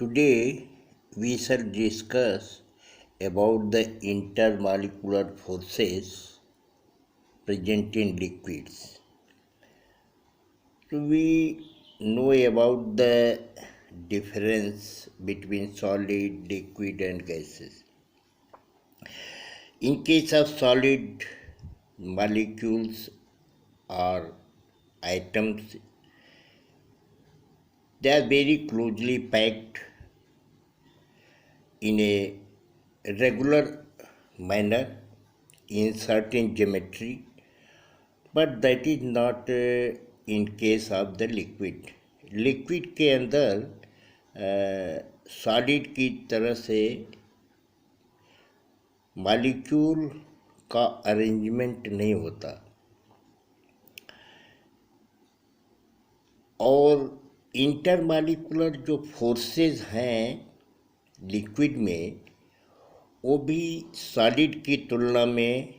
Today we shall discuss about the intermolecular forces present in liquids. So we know about the difference between solid, liquid and gases. In case of solid, molecules or atoms, they are very closely packed in a regular manner in certain geometry, but that is not in case of the liquid. Liquid के अंदर solid की तरह से molecule का arrangement नहीं होता और intermolecular जो फोर्सेस हैं लिक्विड में वो भी सॉलिड की तुलना में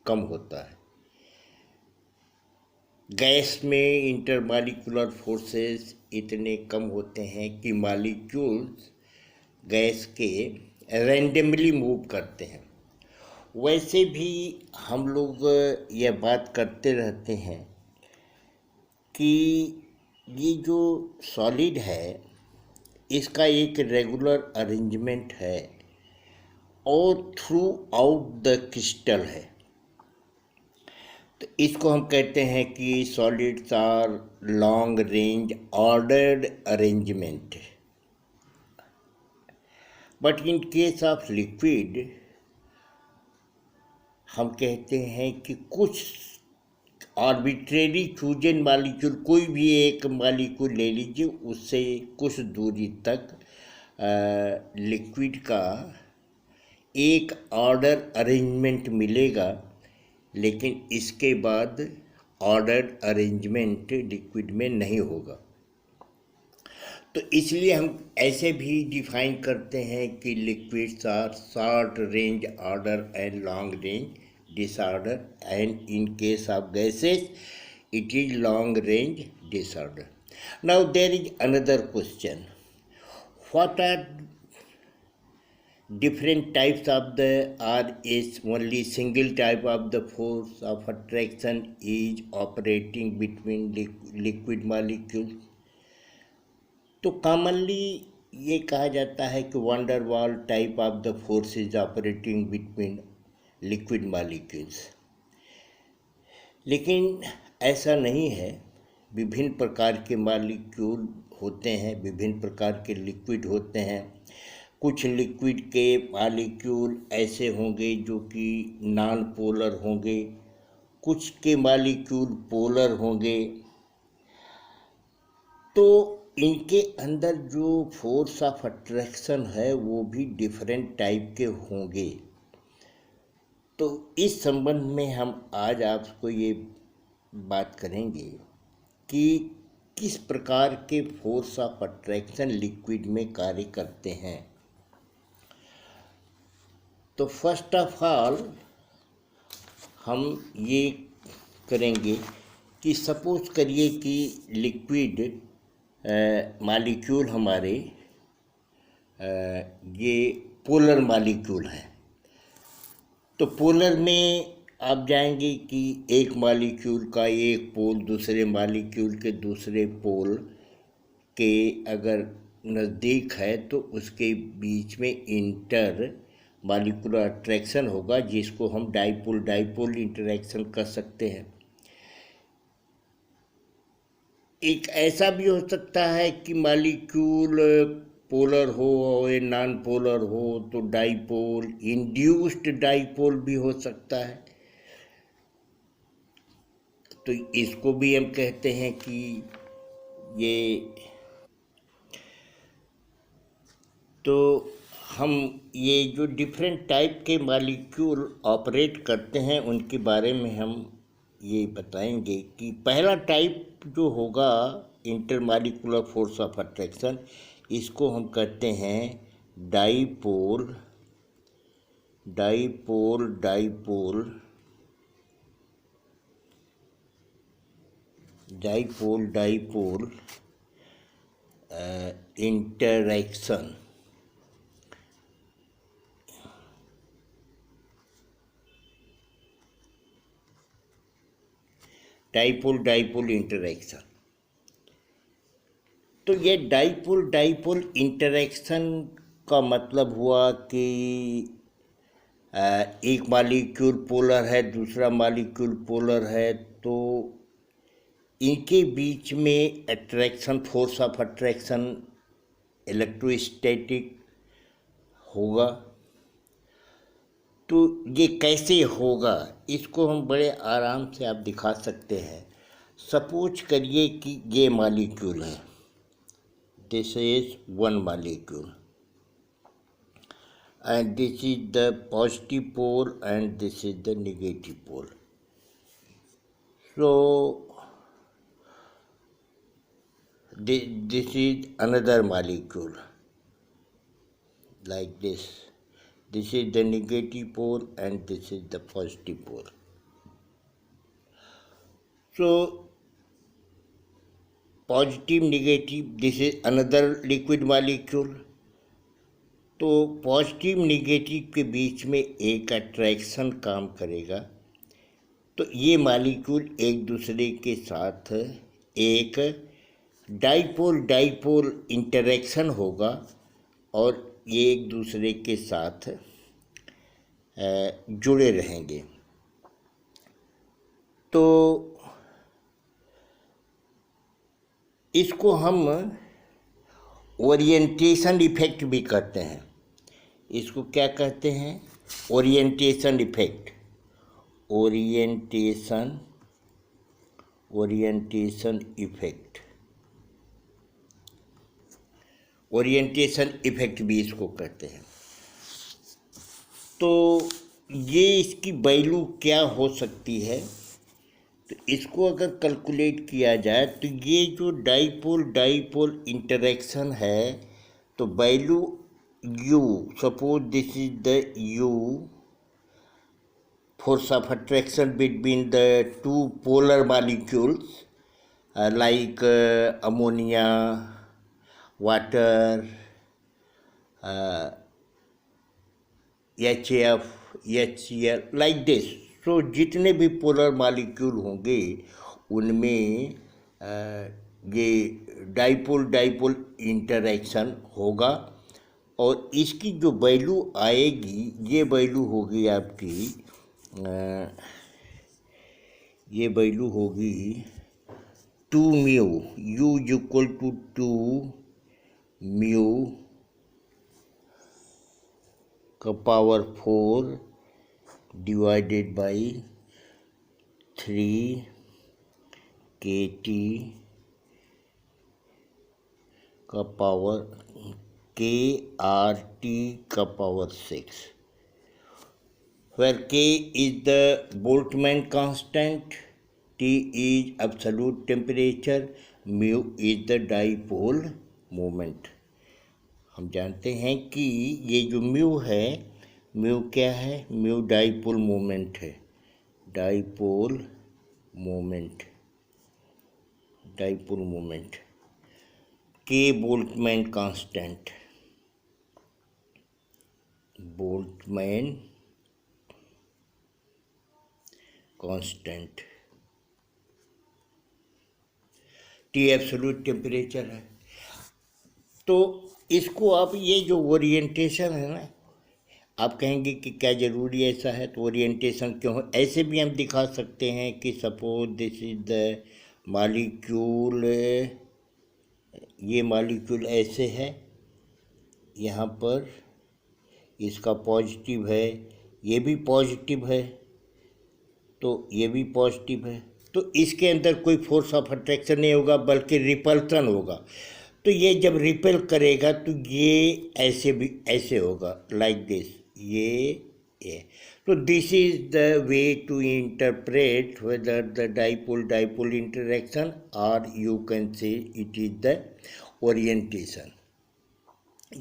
कम होता है। गैस में इंटरमॉलिक्यूलर फोर्सेस इतने कम होते हैं कि मॉलिक्यूल्स गैस के रैंडमली मूव करते हैं। वैसे भी हम लोग यह बात करते रहते हैं कि ये जो सॉलिड है इसका एक रेगुलर अरेंजमेंट है और थ्रू आउट द क्रिस्टल है। तो इसको हम कहते हैं कि solids are long range ordered arrangement. But in case of liquid हम कहते हैं कि कुछ आर्बिट्रेरी चूजन मॉलिक्यूल, कोई भी एक मॉलिक्यूल ले लीजिए, उससे कुछ दूरी तक लिक्विड का एक ऑर्डर अरेंजमेंट मिलेगा, लेकिन इसके बाद ऑर्डर अरेंजमेंट लिक्विड में नहीं होगा। तो इसलिए हम ऐसे भी डिफाइन करते हैं कि liquids are short range order and long range disorder, and in case of gases it is long range disorder. Now there is another question, what are different types of the, or is only single type of the force of attraction is operating between liquid molecules? तो commonly ये कहा जाता है कि wonder wall type of the force is operating between liquid molecules, लेकिन ऐसा नहीं है। विभिन्न प्रकार के मॉलिक्यूल होते हैं, विभिन्न प्रकार के लिक्विड होते हैं। कुछ लिक्विड के मॉलिक्यूल ऐसे होंगे जो कि नॉन पोलर होंगे, कुछ के मॉलिक्यूल पोलर होंगे। तो इनके अंदर जो फोर्स ऑफ अट्रैक्शन है वो भी डिफरेंट टाइप के होंगे। तो इस संबंध में हम आज आपको ये बात करेंगे कि किस प्रकार के फोर्स ऑफ अट्रैक्शन लिक्विड में कार्य करते हैं। तो फर्स्ट ऑफ ऑल हम ये करेंगे कि सपोज करिए कि लिक्विड मॉलिक्यूल हमारे ये पोलर मॉलिक्यूल हैं। तो पोलर में आप जाएंगे कि एक मॉलिक्यूल का एक पोल दूसरे मॉलिक्यूल के दूसरे पोल के अगर नज़दीक है तो उसके बीच में इंटर मॉलिक्यूलर अट्रैक्शन होगा, जिसको हम डाइपोल इंटरेक्शन कर सकते हैं। एक ऐसा भी हो सकता है कि मॉलिक्यूल पोलर हो और नॉन पोलर हो, तो डाइपोल इंड्यूस्ड डाइपोल भी हो सकता है। तो इसको भी हम कहते हैं कि ये, तो हम ये जो डिफरेंट टाइप के मॉलिक्यूल ऑपरेट करते हैं उनके बारे में हम ये बताएंगे कि पहला टाइप जो होगा इंटरमॉलिक्यूलर फोर्स ऑफ अट्रैक्शन, इसको हम कहते हैं dipole dipole dipole dipole dipole interaction. Dipole dipole interaction. तो ये डाइपोल डाइपोल इंटरेक्शन का मतलब हुआ कि एक मालिक्यूल पोलर है, दूसरा मालिक्यूल पोलर है, तो इनके बीच में attraction, force of attraction electrostatic होगा। तो ये कैसे होगा, इसको हम बड़े आराम से आप दिखा सकते हैं। सपोज करिए कि ये मालिक्यूल है, this is one molecule and this is the positive pole and this is the negative pole. So this is another molecule like this. This is the negative pole and this is the positive pole. So positive, negative, this is another liquid molecule. तो positive negative के बीच में एक attraction काम करेगा, तो ये molecule एक दूसरे के साथ एक डाइपोल डाइपोल इंटरेक्शन होगा और ये एक दूसरे के साथ जुड़े रहेंगे। तो इसको हम ओरिएंटेशन इफेक्ट भी कहते हैं। इसको क्या कहते हैं? Orientation effect. Orientation effect, orientation effect भी इसको कहते हैं। तो ये इसकी वैल्यू क्या हो सकती है? तो इसको अगर कैलकुलेट किया जाए तो ये जो डाइपोल डाइपोल इंटरेक्शन है, तो value u, suppose this is the u, force of attraction between the two polar molecules like ammonia, water, HF, HCl, like this. So जितने भी पोलर मालिक्यूल होंगे उनमें ये डाइपोल डाइपोल इंटरेक्शन होगा और इसकी जो वैल्यू आएगी, ये वैल्यू होगी आपकी, ये वैल्यू होगी 2 mu, u equal to 2 mu का पावर 4 डिवाइडेड बाई 3 kT का पावर KRT का power 6, where K is the Boltzmann constant, T is absolute temperature, mu is the dipole moment. हम जानते हैं कि ये जो म्यू है, म्यू क्या है? म्यू डाइपोल मोमेंट है, dipole moment, dipole moment. K Boltzmann constant, Boltzmann constant, T absolute temperature है। तो इसको आप, ये जो ओरिएंटेशन है ना, आप कहेंगे कि क्या ज़रूरी ऐसा है? तो ओरिएंटेशन क्यों है? ऐसे भी हम दिखा सकते हैं कि suppose this is the molecule, ये मालिक्यूल ऐसे है, यहाँ पर इसका पॉजिटिव है, ये भी पॉजिटिव है, तो ये भी पॉजिटिव है, तो इसके अंदर कोई फोर्स ऑफ अट्रैक्शन नहीं होगा बल्कि रिपल्सन होगा। तो ये जब रिपेल करेगा तो ये ऐसे भी ऐसे होगा, लाइक दिस, ये। तो this is the way to interpret whether the dipole dipole interaction, और you can say it is the orientation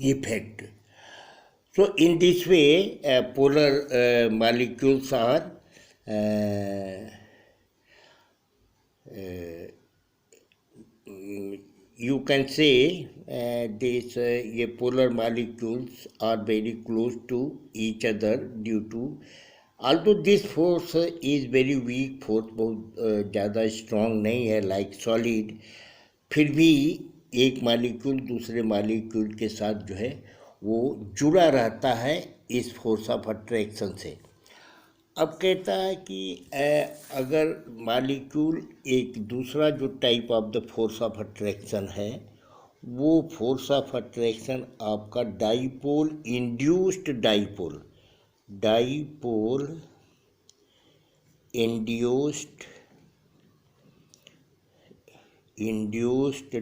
effect. So in this way polar molecules are you can say these ये polar molecules are very close to each other due to, although this force is very weak force, बहुत ज़्यादा strong नहीं है like solid, फिर भी एक molecule दूसरे molecule के साथ जो है वो जुड़ा रहता है इस फोर्स ऑफ अट्रैक्शन से। अब कहता है कि अगर मालिक्यूल एक दूसरा जो type of the force of attraction है वो फोर्स ऑफ अट्रैक्शन आपका dipole induced dipole dipole induced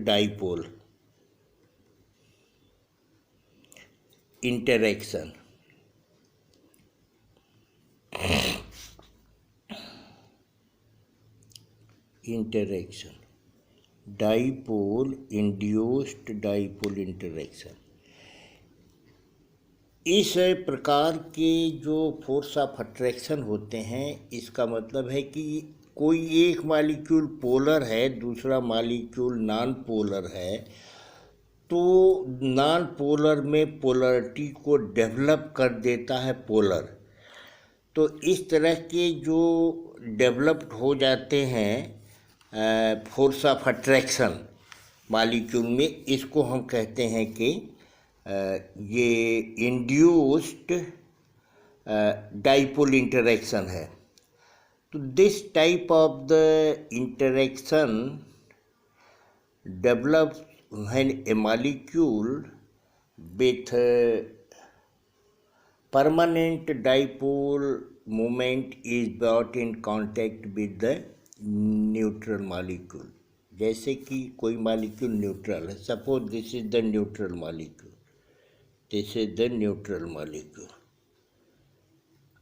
dipole interaction dipole induced dipole interaction. इस प्रकार के जो फोर्स ऑफ अट्रैक्शन होते हैं इसका मतलब है कि कोई एक मालिक्यूल पोलर है दूसरा मालिक्यूल नॉन पोलर है, तो नॉन पोलर में पोलरिटी को डेवलप कर देता है पोलर। तो इस तरह के जो डेवलप्ड हो जाते हैं फोर्स ऑफ अट्रैक्शन मालिक्यूल में, इसको हम कहते हैं कि ये इंड्यूस्ड डाइपोल इंटरेक्शन है। तो this type of the interaction develops when A molecule with permanent dipole moment is brought in contact with the neutral molecule। जैसे कि कोई मॉलिक्यूल न्यूट्रल है, suppose this is the neutral molecule, this is the neutral molecule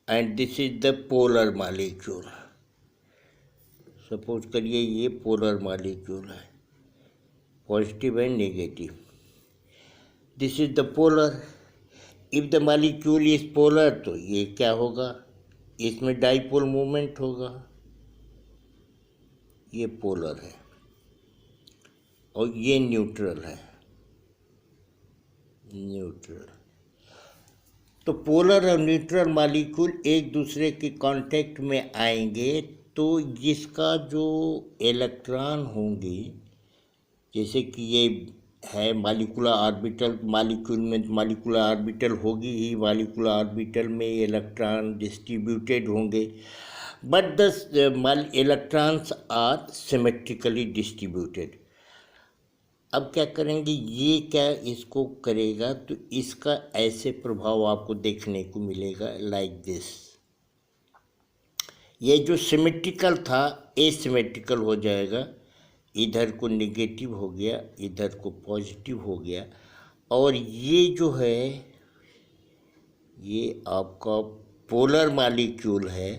and this is the polar molecule. Suppose करिए ये polar molecule है, positive and negative. This is the polar. If the molecule is polar तो ये क्या होगा, इसमें dipole movement होगा। ये पोलर है और ये न्यूट्रल है, न्यूट्रल। तो पोलर और न्यूट्रल मॉलिक्यूल एक दूसरे के कांटेक्ट में आएंगे तो जिसका जो इलेक्ट्रॉन होंगे, जैसे कि ये है मालिकुलर ऑर्बिटल, मालिक्यूल में मालिकुलर ऑर्बिटल होगी ही, मालिकुलर ऑर्बिटल में इलेक्ट्रॉन डिस्ट्रीब्यूटेड होंगे, but the electrons are symmetrically distributed. अब क्या करेंगे, ये क्या इसको करेगा तो इसका ऐसे प्रभाव आपको देखने को मिलेगा लाइक दिस। ये जो सिमेट्रिकल था एसिमेट्रिकल हो जाएगा, इधर को नेगेटिव हो गया इधर को पॉजिटिव हो गया, और ये जो है ये आपका पोलर मॉलिक्यूल है,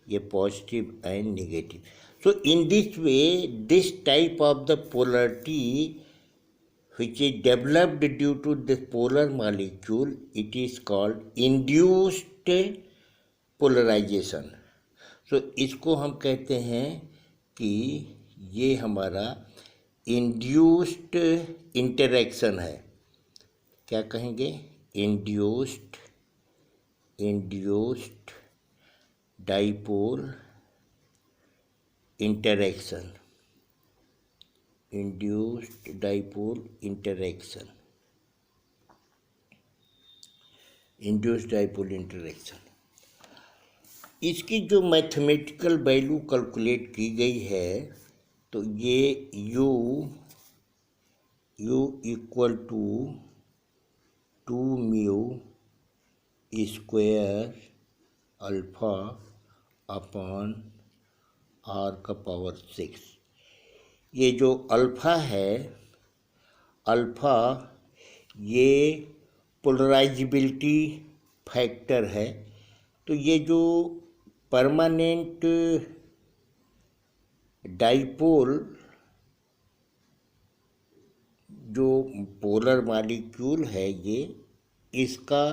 ये positive and negative. So in this way this type of the polarity which is developed due to the polar molecule, it is called induced polarization। so इसको हम कहते हैं कि ये हमारा इंड्यूस्ड इंटरेक्शन है। क्या कहेंगे, induced dipole interaction, induced dipole interaction, induced dipole interaction. इसकी जो मैथमेटिकल वैल्यू कैलकुलेट की गई है तो ये U equal to 2μ square alpha upon r⁻⁶। ये जो अल्फ़ा है, अल्फ़ा ये पोलराइजिबिलिटी फैक्टर है। तो ये जो परमानेंट डाइपोल जो पोलर मॉलिक्यूल है ये, इसका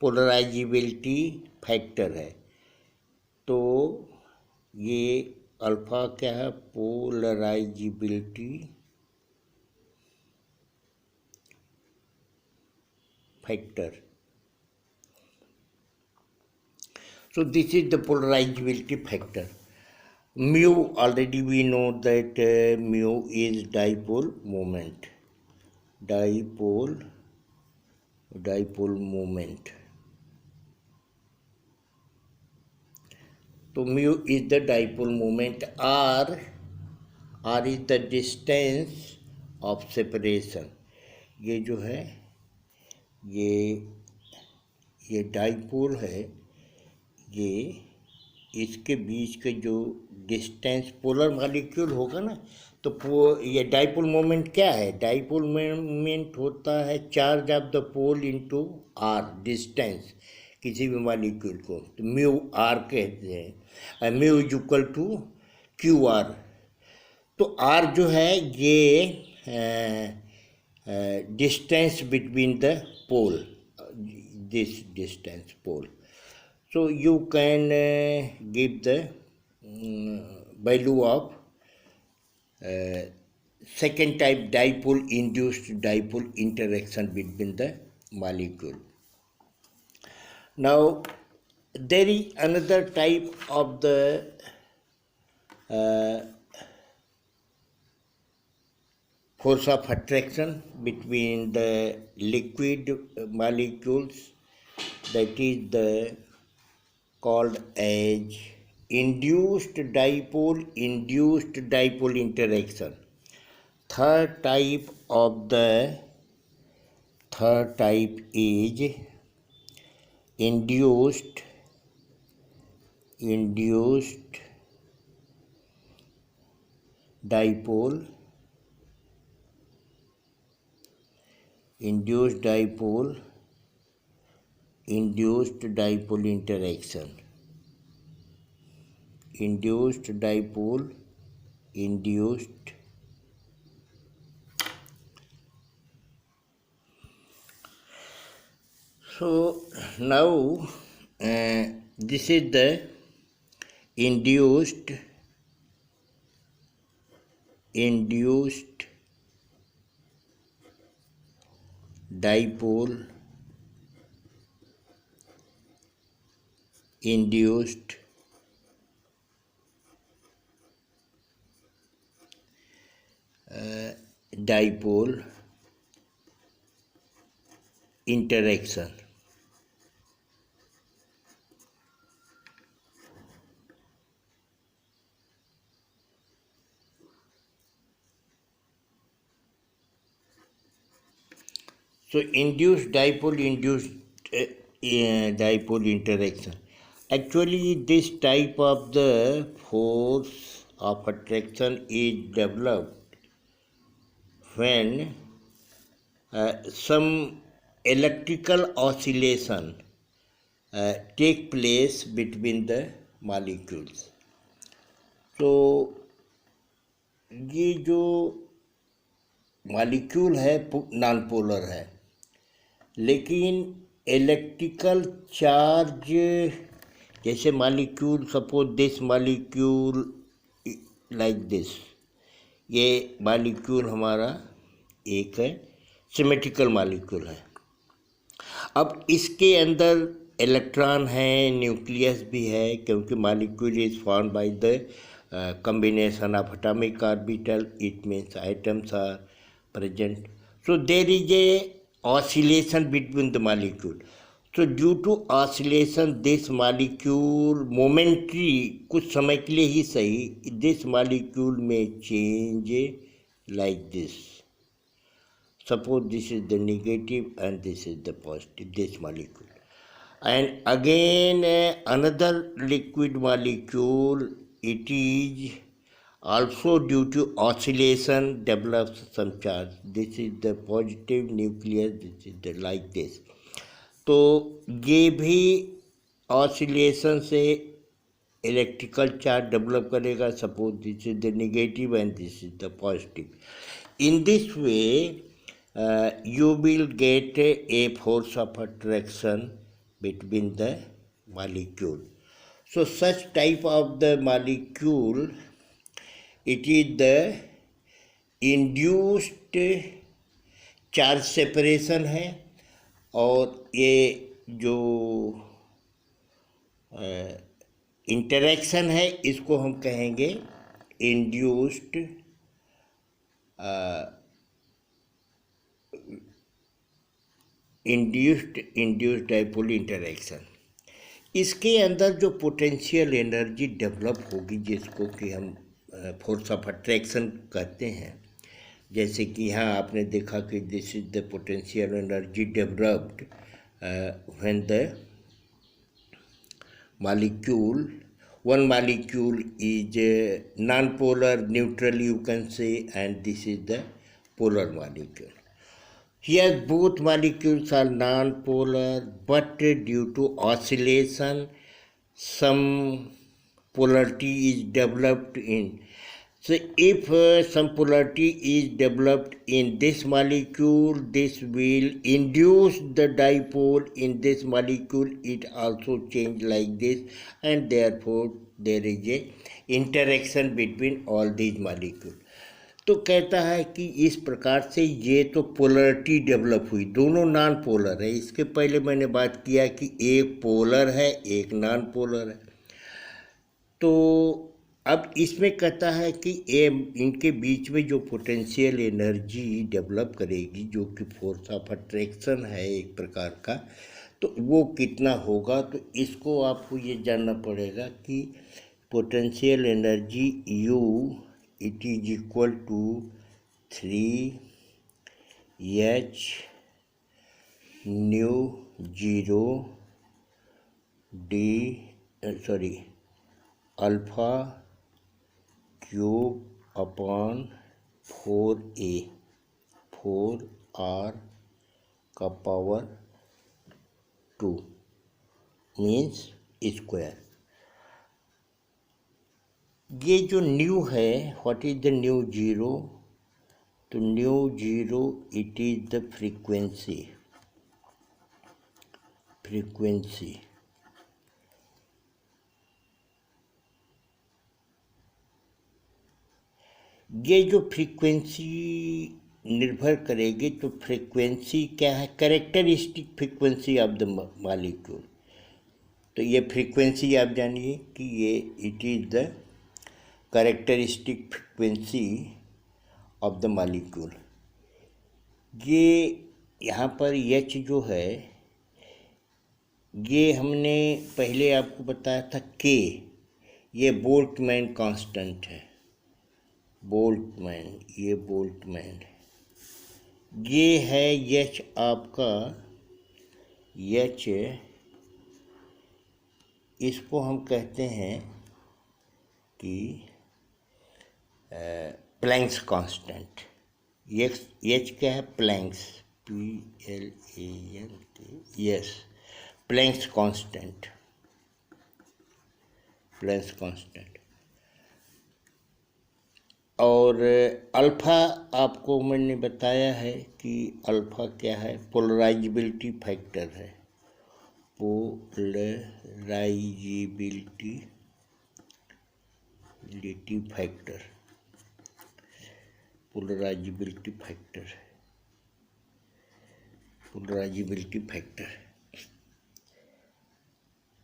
पोलराइजिबिलिटी फैक्टर है। तो ये अल्फ़ा क्या है, polarisability factor. So this is the polarizability factor. Mu, already we know that mu is dipole moment. Dipole moment. So mu is the dipole moment. R is the distance of separation. ये जो है ये dipole है, ये इसके बीच के जो distance polar molecule होगा ना, तो ये डाइपोल मोमेंट क्या है? डाइपोल मोमेंट होता है charge of the pole into r, distance किसी भी मॉलिक्यूल को, तो म्यू आर कहते हैं। Mu is equal to q r. तो आर जो है ये distance between the pole, this distance pole. So you can give the value of second type dipole induced dipole interaction between the molecule. Now there is another type of the force of attraction between the liquid molecules, that is the called as induced dipole interaction. Third type is induced dipole interaction. So now this is the induced dipole induced dipole interaction. So induced dipole interaction. Actually, this type of the force of attraction is developed when some electrical oscillation take place between the molecules. तो ये जो molecule है non polar है, लेकिन electrical charge, जैसे molecule, suppose this molecule like this, ये molecule हमारा एक है सिमेट्रिकल मॉलिक्यूल है। अब इसके अंदर इलेक्ट्रॉन है, न्यूक्लियस भी है, क्योंकि molecule is formed by the combination of atomic orbital, it means atoms are present. So there is a oscillation between the molecule. So due to oscillation, this molecule momentary, कुछ समय के लिए ही सही, this molecule may change like this. Suppose this is the negative and this is the positive, this molecule. And again another liquid molecule, it is also due to oscillation develops some charge. This is the positive nucleus, this is the like this. तो ये भी oscillation से electrical charge develop करेगा. Suppose this is the negative and this is the positive. In this way you will get a force of attraction between the molecule. So such type of the molecule, it is the induced charge separation है, और ये जो interaction है इसको हम कहेंगे induced induced dipole interaction. इसके अंदर जो पोटेंशियल एनर्जी डेवलप होगी जिसको कि हम फोर्स ऑफ अट्रैक्शन कहते हैं, जैसे कि यहाँ आपने देखा कि this is the potential energy developed when the molecule one molecule is non-polar neutral you can say, and this is the polar molecule. Here both molecules are non-polar, but due to oscillation some polarity is developed in. So if some polarity is developed in this molecule, this will induce the dipole in this molecule. It also change like this, and therefore there is a interaction between all these molecules. तो कहता है कि इस प्रकार से ये तो polarity develop हुई, दोनों नॉन पोलर है। इसके पहले मैंने बात किया कि एक पोलर है एक नॉन पोलर है। तो अब इसमें कहता है कि इनके बीच में जो पोटेंशियल एनर्जी डेवलप करेगी, जो कि फोर्स ऑफ अट्रैक्शन है एक प्रकार का, तो वो कितना होगा। तो इसको आपको ये जानना पड़ेगा कि potential energy U it is equal to 3h nu zero alpha cube upon 4a 4r का पावर 2 मीन्स स्क्वायर। ये जो न्यू है, what is the nu zero? तो nu zero it is the frequency. ये जो फ्रीक्वेंसी निर्भर करेगी, तो फ्रीक्वेंसी क्या है? Characteristic frequency of the molecule. तो ये फ्रीक्वेंसी आप जानिए कि ये it is the characteristic frequency of the molecule. ये यहाँ पर एच जो है, ये हमने पहले आपको बताया था के, ये बोल्ट्जमैन कांस्टेंट है। बोल्ट्जमैन, ये बोल्ट्जमैन, ये है एच आपका, एच इसको हम कहते हैं कि प्लैंक्स कांस्टेंट। एच क्या है? Planck's, PLANK, yes, Planck's constant. और अल्फ़ा आपको मैंने बताया है कि अल्फ़ा क्या है? पोलराइजेबिलिटी फैक्टर है। Polarizability factor.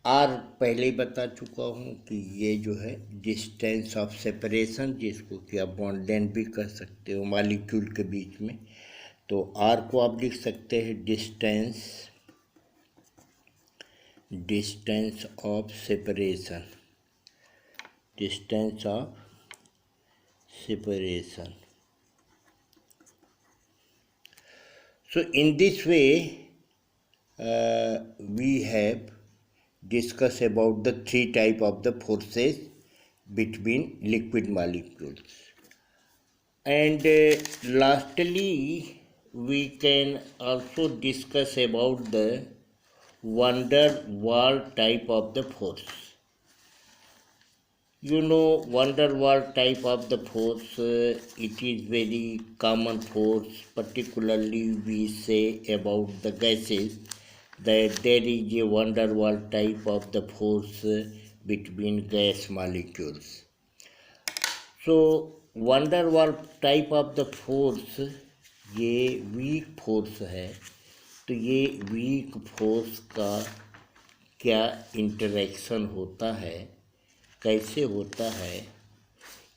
आर पहले ही बता चुका हूँ कि ये जो है डिस्टेंस ऑफ सेपरेशन, जिसको कि आप बॉन्ड लेंथ भी कर सकते हो मॉलिक्यूल के बीच में। तो आर को आप लिख सकते हैं distance of separation. So in this way we have discussed about the three type of the forces between liquid molecules, and lastly we can also discuss about the van der Waals type of the force. You know, van der Waals type of the force, it is very common force, particularly we say about the gases, that there is a van der Waals type of the force between gas molecules. So, van der Waals type of the force, ये weak force है, तो ये weak force का क्या interaction होता है, कैसे होता है,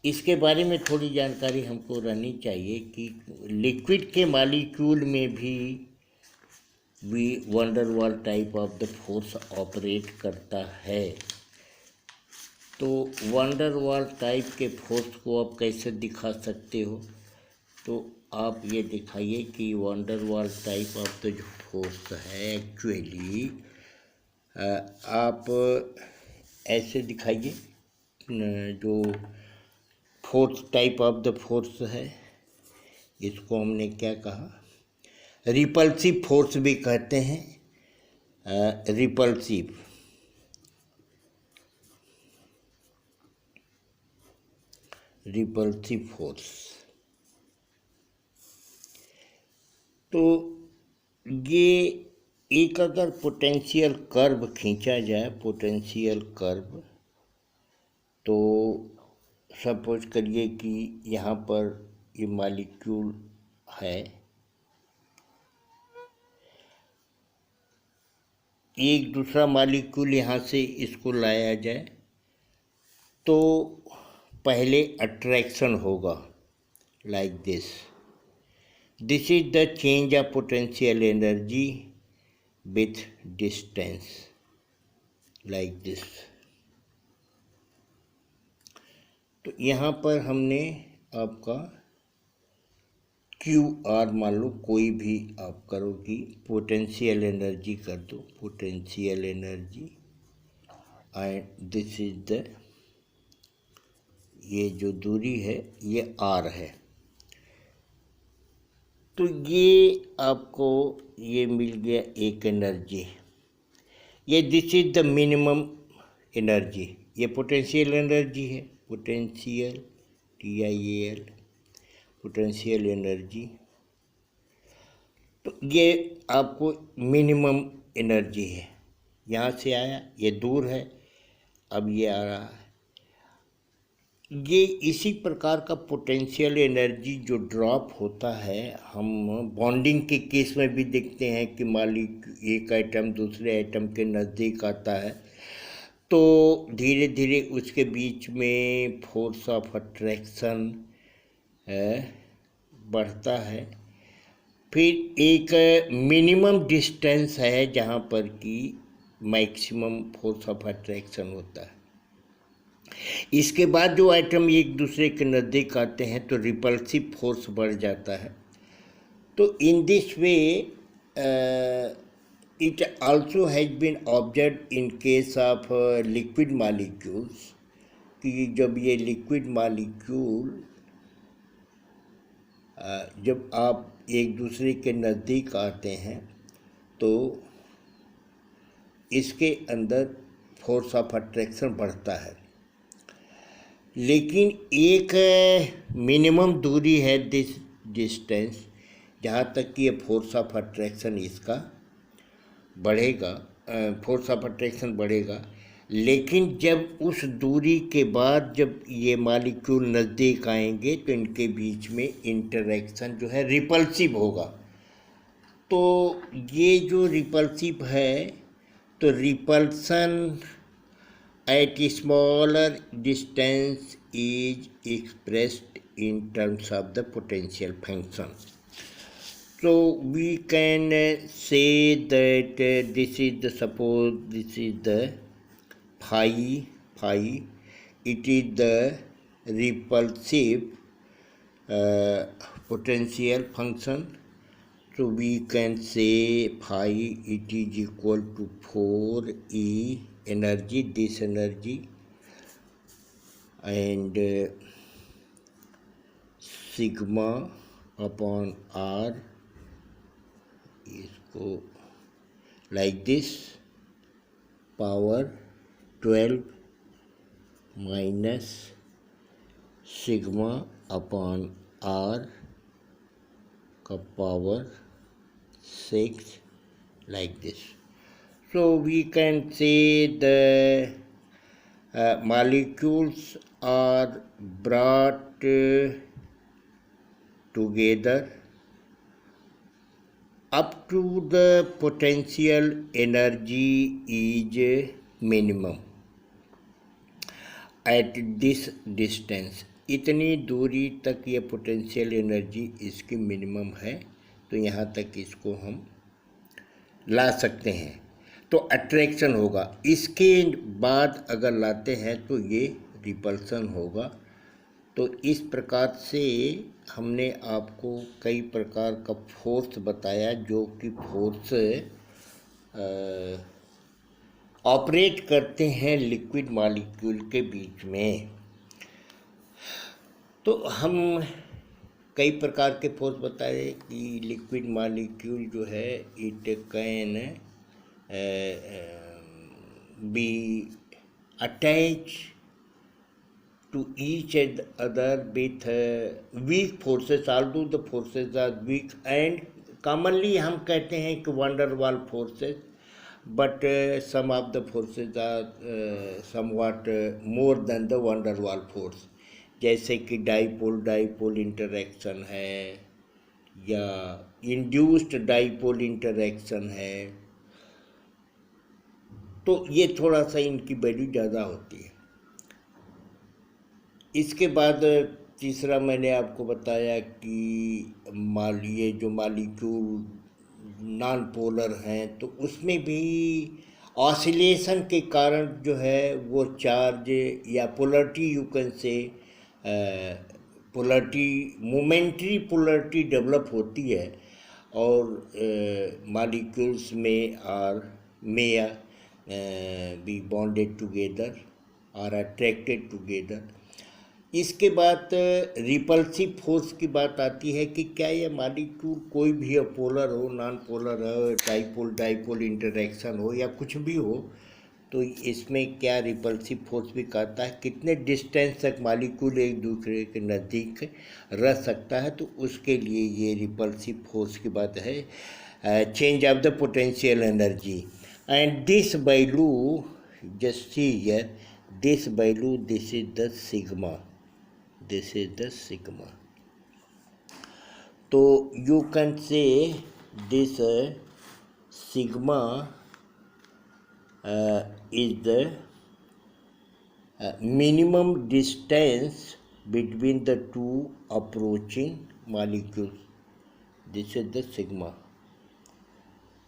इसके बारे में थोड़ी जानकारी हमको रहनी चाहिए कि लिक्विड के मॉलिक्यूल में भी van der Waals type of the force operate करता है। तो वंडरवॉल टाइप के फोर्स को आप कैसे दिखा सकते हो? तो आप ये दिखाइए कि वंडरवॉल टाइप ऑफ द जो फोर्स है एक्चुअली आप ऐसे दिखाइए। जो fourth type of the force है इसको हमने क्या कहा? रिपल्सिव फोर्स भी कहते हैं। Repulsive force. तो ये एक अगर पोटेंशियल कर्व खींचा जाए, पोटेंशियल कर्व, तो सपोज करिए कि यहाँ पर ये मॉलिक्यूल है, एक दूसरा मॉलिक्यूल यहाँ से इसको लाया जाए तो पहले अट्रैक्शन होगा like this. This is the change of potential energy with distance like this. तो यहाँ पर हमने आपका क्यू आर मान लो, कोई भी आप करो कि पोटेंशियल एनर्जी कर दो, potential energy, and this is the, ये जो दूरी है ये आर है। तो ये आपको ये मिल गया एक एनर्जी, ये this is the minimum energy, ये पोटेंशियल एनर्जी है, पोटेंशियल TIAL, पोटेंशियल एनर्जी। तो ये आपको मिनिमम एनर्जी है, यहाँ से आया, ये दूर है, अब ये आ रहा है। ये इसी प्रकार का पोटेंशियल एनर्जी जो ड्रॉप होता है, हम बॉन्डिंग के केस में भी देखते हैं कि एक एटम दूसरे एटम के नज़दीक आता है तो धीरे धीरे उसके बीच में फोर्स ऑफ अट्रैक्शन बढ़ता है। फिर एक मिनिमम डिस्टेंस है जहाँ पर कि मैक्सिमम फोर्स ऑफ अट्रैक्शन होता है। इसके बाद जो एटम एक दूसरे के नज़दीक आते हैं तो रिपल्सिव फोर्स बढ़ जाता है। तो in this way it also has been observed in case of liquid molecules कि जब ये लिक्विड मॉलिक्यूल जब आप एक दूसरे के नज़दीक आते हैं तो इसके अंदर फोर्स ऑफ अट्रैक्शन बढ़ता है, लेकिन एक मिनिमम दूरी है दिस डिस्टेंस जहाँ तक कि ये फोर्स ऑफ अट्रैक्शन इसका बढ़ेगा, फोर्स ऑफ अट्रैक्शन बढ़ेगा। लेकिन जब उस दूरी के बाद जब ये मॉलिक्यूल नज़दीक आएंगे तो इनके बीच में इंटरेक्शन जो है रिपल्सिव होगा। तो ये जो रिपल्सिव है तो repulsion at smaller distance is expressed in terms of the potential function. So we can say that this is the, suppose this is the phi, it is the repulsive potential function. So we can say phi it is equal to 4E energy, this energy, and sigma upon R, इसको like this, power 12 minus sigma upon R का power 6 like this. So we can say the molecules are brought together up to the potential energy is minimum at this distance, इतनी दूरी तक ये potential energy इसकी minimum है, तो यहाँ तक इसको हम ला सकते हैं, तो अट्रैक्शन होगा। इसके बाद अगर लाते हैं तो ये रिपल्सन होगा। तो इस प्रकार से हमने आपको कई प्रकार का फोर्स बताया, जो कि फोर्स ऑपरेट करते हैं लिक्विड मॉलिक्यूल के बीच में। तो हम कई प्रकार के फोर्स बताए कि लिक्विड मॉलिक्यूल जो है it can be attach to each other with weak forces, although the forces are weak, and commonly हम कहते हैं कि वंडर वाल forces, but some of the forces are somewhat more than the wonder वाल force, जैसे कि dipole dipole interaction है या इंड्यूस्ड डाइपोल इंटरैक्शन है। तो ये थोड़ा सा इनकी वैल्यू ज़्यादा होती है। इसके बाद तीसरा मैंने आपको बताया कि ये जो मॉलिक्यूल नॉन पोलर हैं, तो उसमें भी ऑसिलेशन के कारण जो है वो चार्ज या पोलरिटी, यू कैन से पोलरिटी, मोमेंटरी पोलरिटी डेवलप होती है, और मॉलिक्यूल्स में मे बी बॉन्डेड टुगेदर और अट्रैक्टेड टुगेदर। इसके बाद रिपल्सिव फोर्स की बात आती है कि क्या ये मॉलिक्यूल कोई भी पोलर हो, नॉन पोलर हो, डाइपोल डाइपोल इंटरैक्शन हो या कुछ भी हो, तो इसमें क्या रिपल्सिव फोर्स भी कहता है, कितने डिस्टेंस तक मॉलिक्यूल एक दूसरे के नज़दीक रह सकता है, तो उसके लिए ये रिपल्सिव फोर्स की बात है। Change of the potential energy, and this value just see here, this value, this is the sigma, this is the sigma. तो you can say this sigma is the minimum distance between the two approaching molecules. This is the sigma,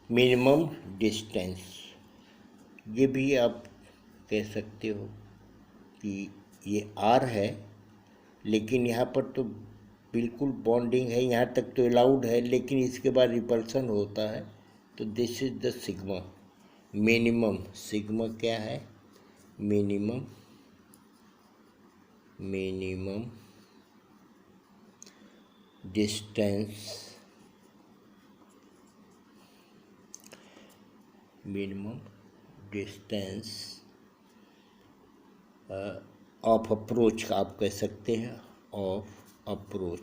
minimum distance। ये भी आप कह सकते हो कि ये R है, लेकिन यहाँ पर तो बिल्कुल बॉन्डिंग है, यहाँ तक तो अलाउड है, लेकिन इसके बाद रिपल्सन होता है, तो this is the sigma minimum. Sigma क्या है? Minimum distance, minimum distance of approach, आप कह सकते हैं, ऑफ अप्रोच।